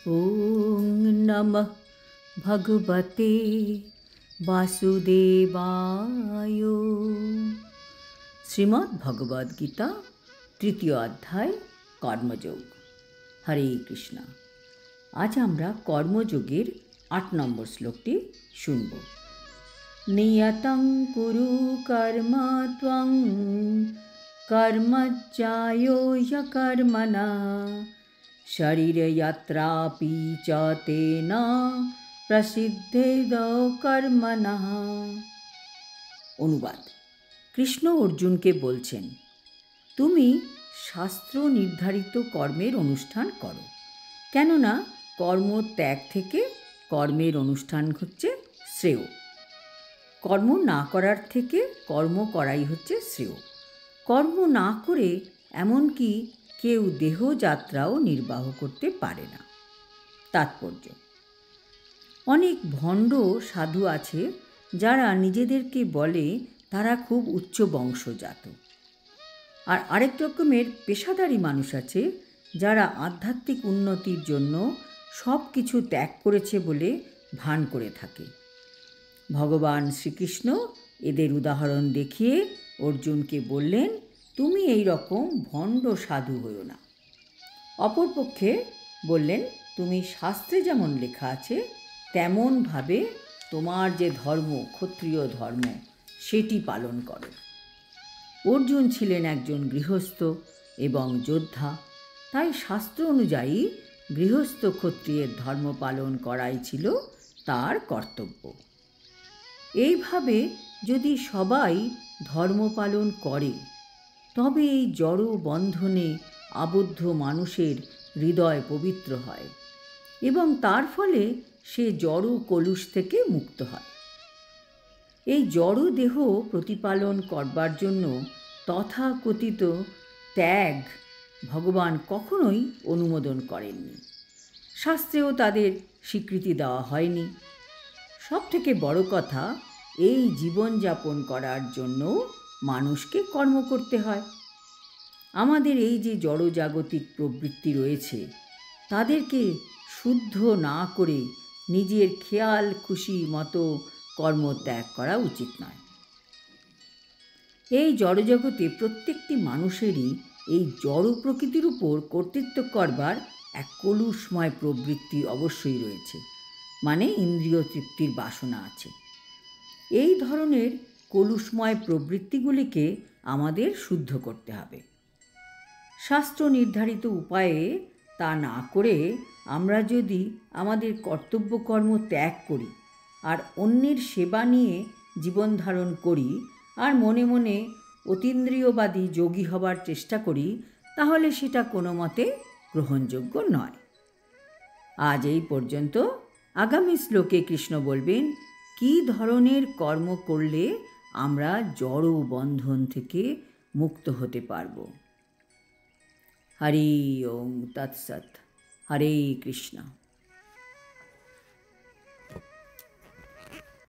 ওং নমঃ ভগবতে বাসুদেবায়। শ্রীমদ্ ভগবদ গীতা তৃতীয় অধ্যায় কর্মযোগ। হরে কৃষ্ণ। আজ আমরা কর্মযোগের ৮ নম্বর শ্লোকটি শুনব। নিয়তং কুরু কর্ম ত্বং কর্মজ্যায়ো কর্মণা শরীরযাত্রাপি চ তেন প্রসিদ্ধেদ কর্মণঃ। অনুবাদ: কৃষ্ণ অর্জুনকে বলছেন, তুমি শাস্ত্র নির্ধারিত কর্মের অনুষ্ঠান করো, কেননা কর্ম ত্যাগ থেকে কর্মের অনুষ্ঠান হচ্ছে শ্রেয়। কর্ম না করার থেকে কর্ম করাই হচ্ছে শ্রেয়। কর্ম না করে এমনকি কেউ দেহযাত্রাও নির্বাহ করতে পারে না। তাৎপর্য: অনেক ভণ্ড সাধু আছে যারা নিজেদেরকে বলে তারা খুব উচ্চ বংশজাত, আর আরেক রকমের পেশাদারী মানুষ আছে যারা আধ্যাত্মিক উন্নতির জন্য সব কিছু ত্যাগ করেছে বলে ভান করে থাকে। ভগবান শ্রীকৃষ্ণ এদের উদাহরণ দেখিয়ে অর্জুনকে বললেন, তুমি এই রকম ভণ্ড সাধু হইও না। অপরপক্ষে বললেন, তুমি শাস্ত্রে যেমন লেখা আছে তেমনভাবে তোমার যে ধর্ম, ক্ষত্রিয় ধর্ম, সেটি পালন করো। অর্জুন ছিলেন একজন গৃহস্থ এবং যোদ্ধা, তাই শাস্ত্র অনুযায়ী গৃহস্থ ক্ষত্রিয়ের ধর্ম পালন করাই ছিল তার কর্তব্য। এইভাবে যদি সবাই ধর্ম পালন করে তবে এই জড় বন্ধনে আবদ্ধ মানুষের হৃদয় পবিত্র হয় এবং তার ফলে সে জড় কলুষ থেকে মুক্ত হয়। এই জড় দেহ প্রতিপালন করবার জন্য তথাকথিত ত্যাগ ভগবান কখনোই অনুমোদন করেননি। শাস্ত্রেও তাদের স্বীকৃতি দেওয়া হয়নি। সবথেকে বড় কথা, এই জীবনযাপন করার জন্য মানুষকে কর্ম করতে হয়। আমাদের এই যে জড়জাগতিক প্রবৃত্তি রয়েছে, তাদেরকে শুদ্ধ না করে নিজের খেয়াল খুশি মতো কর্মত্যাগ করা উচিত নয়। এই জড়জগতে প্রত্যেকটি মানুষেরই এই জড় প্রকৃতির উপর কর্তৃত্ব করবার এক কলুষময় প্রবৃত্তি অবশ্যই রয়েছে, মানে ইন্দ্রিয় তৃপ্তির বাসনা আছে। এই ধরনের কলুষময় প্রবৃত্তিগুলিকে আমাদের শুদ্ধ করতে হবে। শাস্ত্র নির্ধারিত উপায়ে তা না করে আমরা যদি আমাদের কর্তব্যকর্ম ত্যাগ করি আর অন্যের সেবা নিয়ে জীবন ধারণ করি আর মনে মনে অতীন্দ্রিয়বাদী যোগী হবার চেষ্টা করি, তাহলে সেটা কোনো মতে গ্রহণযোগ্য নয়। আজ এই পর্যন্ত। আগামী শ্লোকে কৃষ্ণ বলবেন কী ধরনের কর্ম করলে আমরা জড় বন্ধন থেকে মুক্ত হতে পারব। হরি ওম তৎসৎ। হরে কৃষ্ণ।